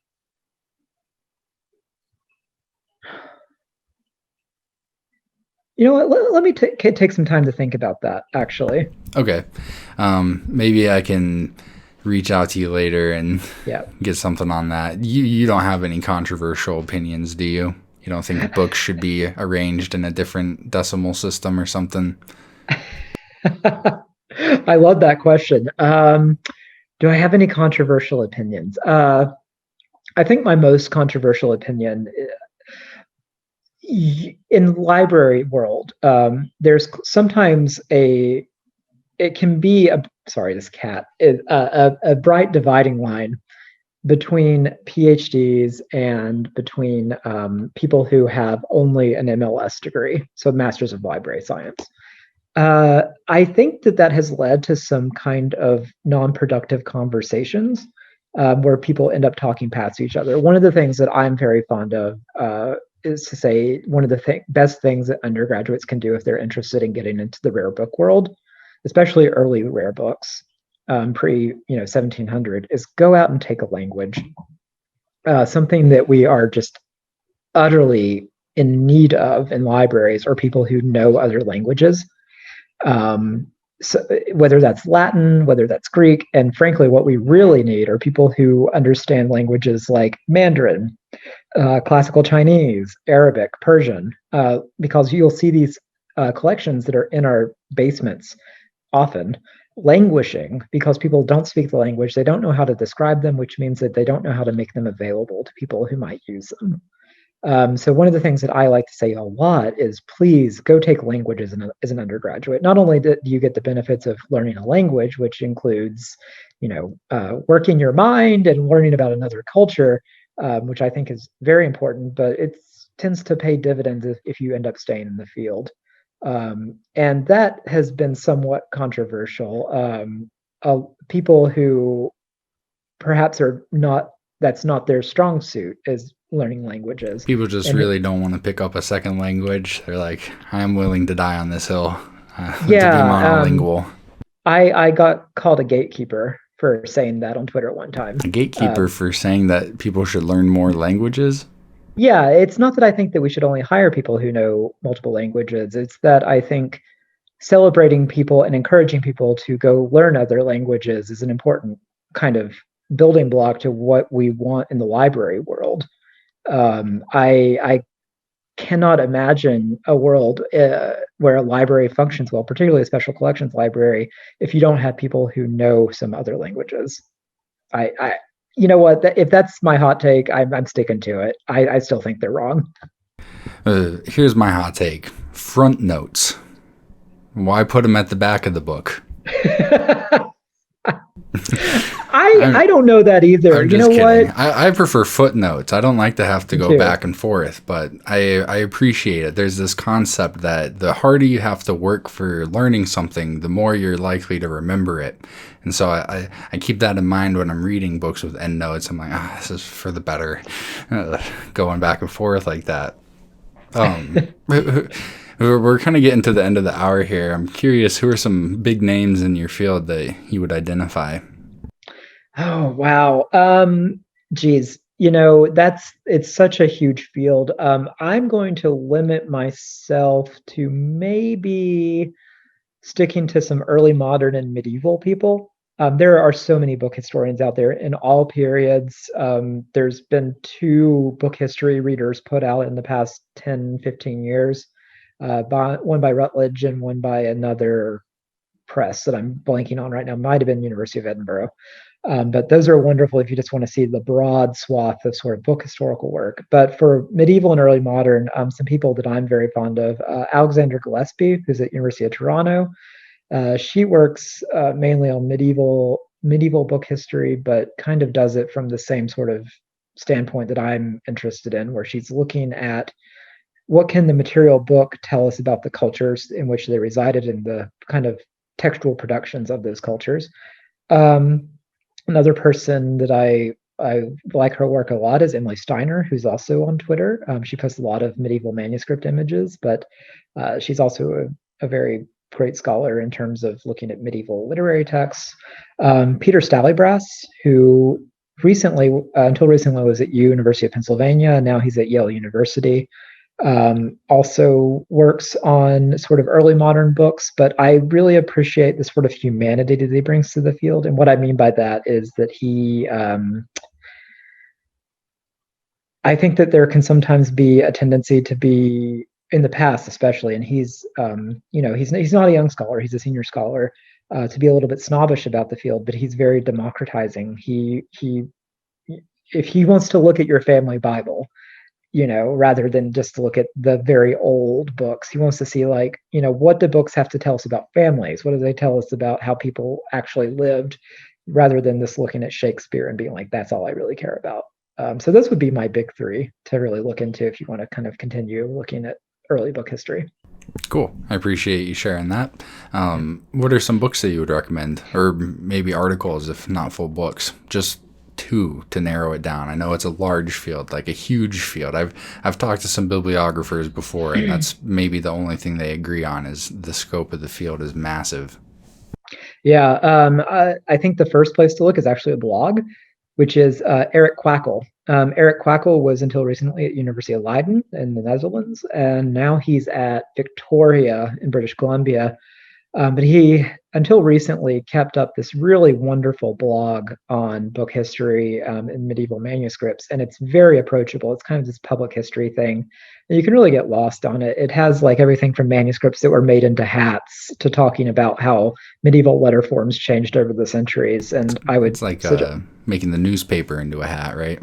You know what? Let me take some time to think about that, actually. Okay. Maybe I can reach out to you later and get something on that. You don't have any controversial opinions, do you? You don't think books should be arranged in a different decimal system or something? I love that question. Do I have any controversial opinions? I think my most controversial opinion in library world, there's sometimes it can be a bright dividing line between PhDs and between people who have only an MLS degree, so Masters of Library Science. I think that has led to some kind of non-productive conversations where people end up talking past each other. One of the things that I'm very fond of is to say one of the best things that undergraduates can do if they're interested in getting into the rare book world, especially early rare books, pre 1700, is go out and take a language. Something that we are just utterly in need of in libraries are people who know other languages. So whether that's Latin, whether that's Greek, and frankly, what we really need are people who understand languages like Mandarin, classical Chinese, Arabic, Persian, because you'll see these collections that are in our basements often languishing because people don't speak the language. They don't know how to describe them, which means that they don't know how to make them available to people who might use them. So one of the things that I like to say a lot is, please go take languages as an undergraduate. Not only do you get the benefits of learning a language, which includes, working your mind and learning about another culture, which I think is very important, but it tends to pay dividends if you end up staying in the field. And that has been somewhat controversial. People who perhaps that's not their strong suit, is learning languages. People just really don't want to pick up a second language. They're like, I'm willing to die on this hill to be monolingual. I got called a gatekeeper for saying that on Twitter one time. A gatekeeper for saying that people should learn more languages? Yeah, it's not that I think that we should only hire people who know multiple languages. It's that I think celebrating people and encouraging people to go learn other languages is an important kind of building block to what we want in the library world. I cannot imagine a world where a library functions well, particularly a special collections library, if you don't have people who know some other languages. You know what? If that's my hot take, I'm sticking to it. I still think they're wrong. Here's my hot take. Front notes. Why put them at the back of the book? I don't know that either. I'm just kidding. What? I prefer footnotes. I don't like to have to go back and forth, but I appreciate it. There's this concept that the harder you have to work for learning something, the more you're likely to remember it. And so I keep that in mind when I'm reading books with endnotes. I'm like, this is for the better. Going back and forth like that. We're kind of getting to the end of the hour here. I'm curious, who are some big names in your field that you would identify? Oh, wow. Geez, it's such a huge field. I'm going to limit myself to maybe sticking to some early modern and medieval people. There are so many book historians out there in all periods. There's been 2 book history readers put out in the past 10, 15 years. One by Routledge and one by another press that I'm blanking on right now. Might have been University of Edinburgh. But those are wonderful if you just want to see the broad swath of sort of book historical work. But for medieval and early modern, some people that I'm very fond of, Alexandra Gillespie, who's at University of Toronto. She works mainly on medieval book history, but kind of does it from the same sort of standpoint that I'm interested in, where she's looking at what can the material book tell us about the cultures in which they resided and the kind of textual productions of those cultures. Another person that I like her work a lot is Emily Steiner, who's also on Twitter. She posts a lot of medieval manuscript images, but she's also a very great scholar in terms of looking at medieval literary texts. Peter Stalibras, who until recently was at University of Pennsylvania, now he's at Yale University. Also works on sort of early modern books, but I really appreciate the sort of humanity that he brings to the field. And what I mean by that is that I think that there can sometimes be a tendency to be, in the past especially, and he's not a young scholar, he's a senior scholar, to be a little bit snobbish about the field, but he's very democratizing. If he wants to look at your family Bible, rather than just look at the very old books. He wants to see, what do books have to tell us about families? What do they tell us about how people actually lived, rather than just looking at Shakespeare and being like, that's all I really care about. So those would be my big 3 to really look into if you want to kind of continue looking at early book history. Cool. I appreciate you sharing that. What are some books that you would recommend? Or maybe articles, if not full books? Just 2 to narrow it down. I know it's a large field, like a huge field. I've talked to some bibliographers before, and that's maybe the only thing they agree on, is the scope of the field is massive. Yeah, I think the first place to look is actually a blog, which is Eric Kwakkel. Eric Kwakkel was until recently at University of Leiden in the Netherlands, and now he's at Victoria in British Columbia. But he, until recently, kept up this really wonderful blog on book history and medieval manuscripts, and it's very approachable. It's kind of this public history thing. And you can really get lost on it. It has everything from manuscripts that were made into hats to talking about how medieval letter forms changed over the centuries. And I would making the newspaper into a hat, right?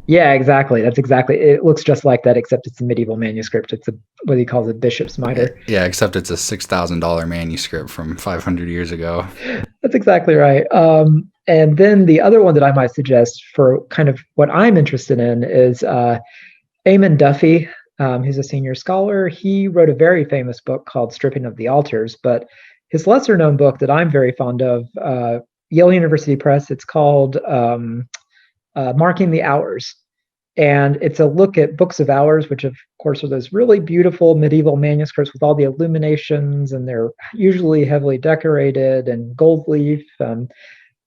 Yeah, exactly. That's exactly. It looks just like that, except it's a medieval manuscript. It's a what he calls a bishop's mitre. Yeah, except it's a $6,000 manuscript from 500 years ago. That's exactly right. And then the other one that I might suggest for kind of what I'm interested in is Eamonn Duffy. He's a senior scholar. He wrote a very famous book called Stripping of the Altars, but his lesser known book that I'm very fond of, Yale University Press, it's called Marking the Hours. And it's a look at books of hours, which of course are those really beautiful medieval manuscripts with all the illuminations, and they're usually heavily decorated and gold leaf.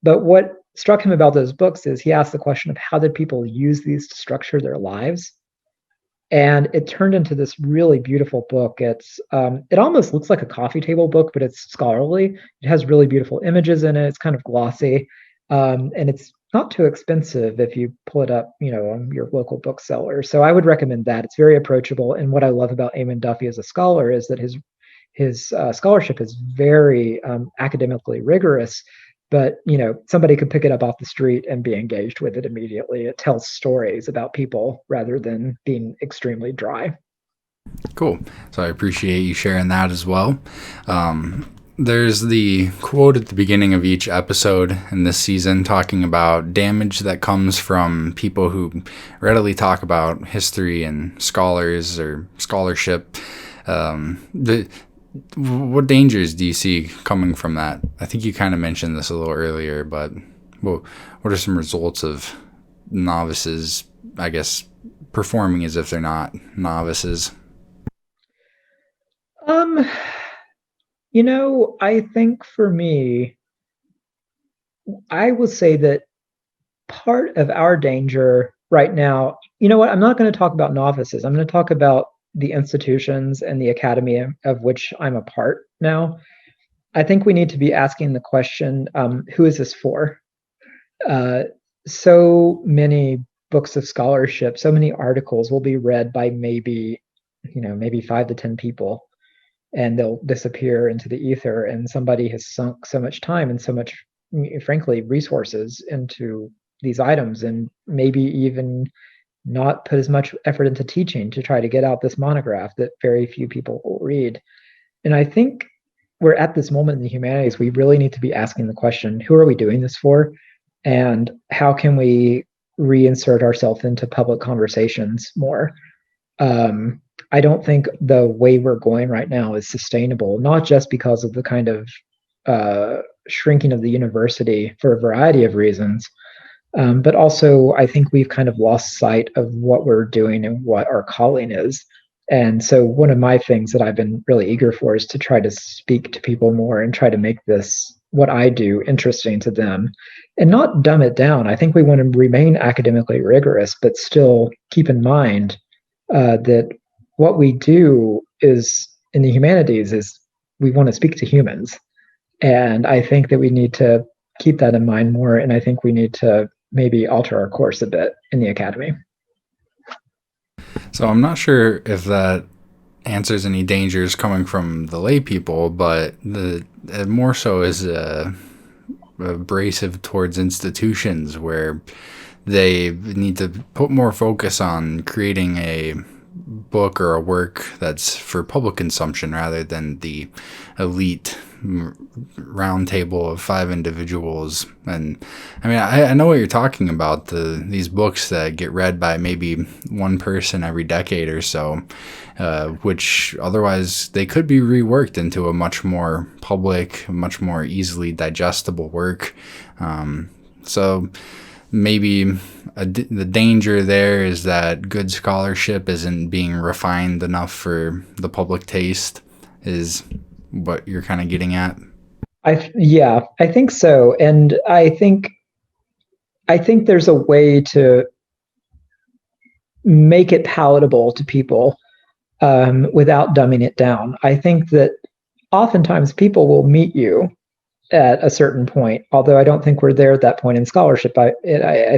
But what struck him about those books is he asked the question of how did people use these to structure their lives? And it turned into this really beautiful book. It almost looks like a coffee table book, but it's scholarly. It has really beautiful images in it. It's kind of glossy, and it's not too expensive if you pull it up, on your local bookseller. So I would recommend that. It's very approachable. And what I love about Eamonn Duffy as a scholar is that his scholarship is very academically rigorous, but somebody could pick it up off the street and be engaged with it immediately. It tells stories about people rather than being extremely dry. Cool. So I appreciate you sharing that as well. There's the quote at the beginning of each episode in this season talking about damage that comes from people who readily talk about history and scholars or scholarship. What dangers do you see coming from that? I think you kind of mentioned this a little earlier, but what are some results of novices, I guess, performing as if they're not novices? I think for me, I will say that part of our danger right now, I'm not going to talk about novices. I'm going to talk about the institutions and the academy of which I'm a part now. I think we need to be asking the question, who is this for? So many books of scholarship, so many articles will be read by maybe 5 to 10 people, and they'll disappear into the ether. And somebody has sunk so much time and so much, frankly, resources into these items, and maybe even not put as much effort into teaching to try to get out this monograph that very few people will read. And I think we're at this moment in the humanities, we really need to be asking the question, who are we doing this for? And how can we reinsert ourselves into public conversations more? I don't think the way we're going right now is sustainable, not just because of the kind of shrinking of the university for a variety of reasons, but also I think we've kind of lost sight of what we're doing and what our calling is. And so one of my things that I've been really eager for is to try to speak to people more and try to make this, what I do, interesting to them and not dumb it down. I think we want to remain academically rigorous, but still keep in mind that what we do is in the humanities is we want to speak to humans. And I think that we need to keep that in mind more. And I think we need to maybe alter our course a bit in the academy. So I'm not sure if that answers any dangers coming from the lay people, but it more so is abrasive towards institutions where they need to put more focus on creating a book or a work that's for public consumption rather than the elite round table of 5 individuals. And I mean, I know what you're talking about, these books that get read by maybe one person every decade or so, which otherwise they could be reworked into a much more public, much more easily digestible work. So maybe the danger there is that good scholarship isn't being refined enough for the public taste, is what you're kind of getting at. I think so. And I think there's a way to make it palatable to people without dumbing it down. I think that oftentimes people will meet you at a certain point, although I don't think we're there at that point in scholarship. I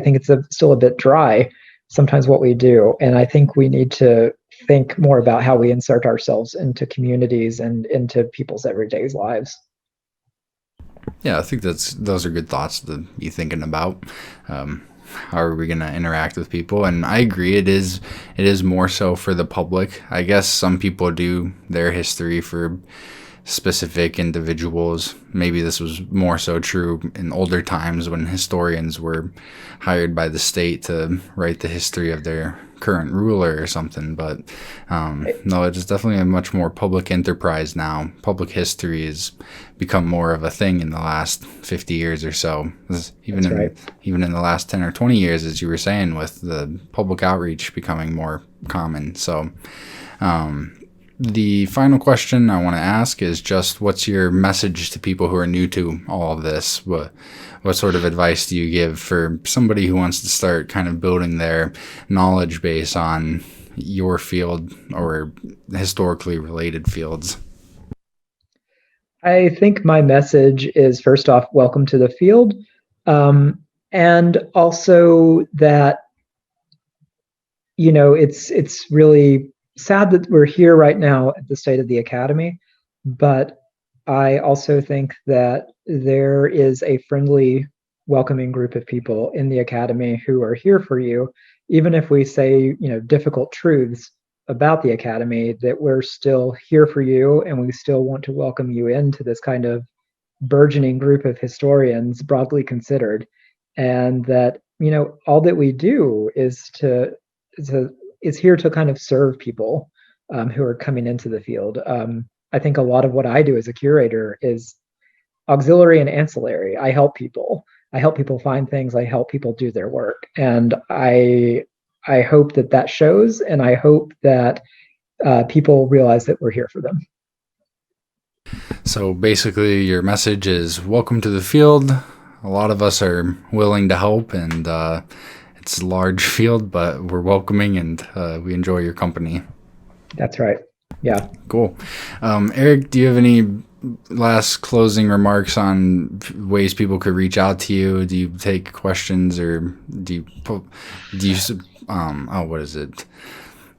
think it's still a bit dry sometimes what we do. And I think we need to think more about how we insert ourselves into communities and into people's everyday lives. Yeah, I think those are good thoughts to be thinking about. how are we going to interact with people? And I agree, it is more so for the public. I guess some people do their history for specific individuals. Maybe this was more so true in older times when historians were hired by the state to write the history of their current ruler or something. But no, it's definitely a much more public enterprise now. Public history has become more of a thing in the last 50 years or so. Even in the last 10 or 20 years, as you were saying, with the public outreach becoming more common. So the final question I want to ask is just, what's your message to people who are new to all of this? What sort of advice do you give for somebody who wants to start kind of building their knowledge base on your field or historically related fields? I think my message is, first off, welcome to the field. And also that, it's really sad that we're here right now at the State of the Academy, but I also think that there is a friendly, welcoming group of people in the Academy who are here for you, even if we say, difficult truths about the Academy, that we're still here for you and we still want to welcome you into this kind of burgeoning group of historians, broadly considered, and that, all that we do is here to kind of serve people who are coming into the field. I think a lot of what I do as a curator is auxiliary and ancillary. I help people find things. I help people do their work. And I hope that shows, and I hope that people realize that we're here for them. So basically your message is, welcome to the field. A lot of us are willing to help, and it's a large field, but we're welcoming, and we enjoy your company. That's right. Yeah. Cool. Eric, do you have any last closing remarks on ways people could reach out to you? Do you take questions, or do you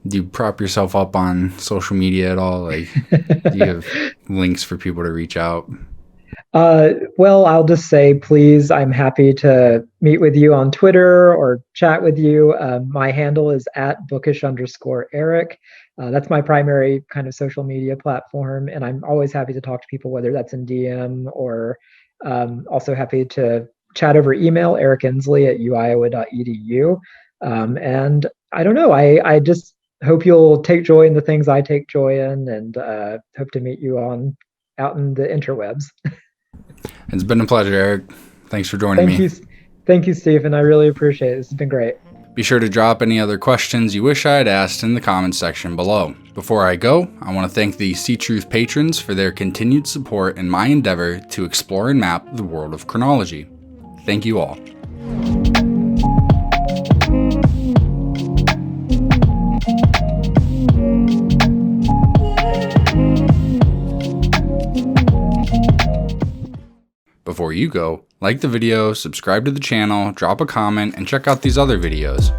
do you prop yourself up on social media at all? Like, do you have links for people to reach out? Well, I'll just say, please, I'm happy to meet with you on Twitter or chat with you. My handle is @bookish_Eric. That's my primary kind of social media platform. And I'm always happy to talk to people, whether that's in DM or also happy to chat over email, ericensley@uiowa.edu. And I don't know, I just hope you'll take joy in the things I take joy in, and hope to meet you out in the interwebs. It's been a pleasure, Eric. Thanks for joining me. Thank you, Stephen. I really appreciate it. It's been great. Be sure to drop any other questions you wish I had asked in the comments section below. Before I go, I want to thank the Ctruth patrons for their continued support in my endeavor to explore and map the world of chronology. Thank you all. Before you go, like the video, subscribe to the channel, drop a comment, and check out these other videos.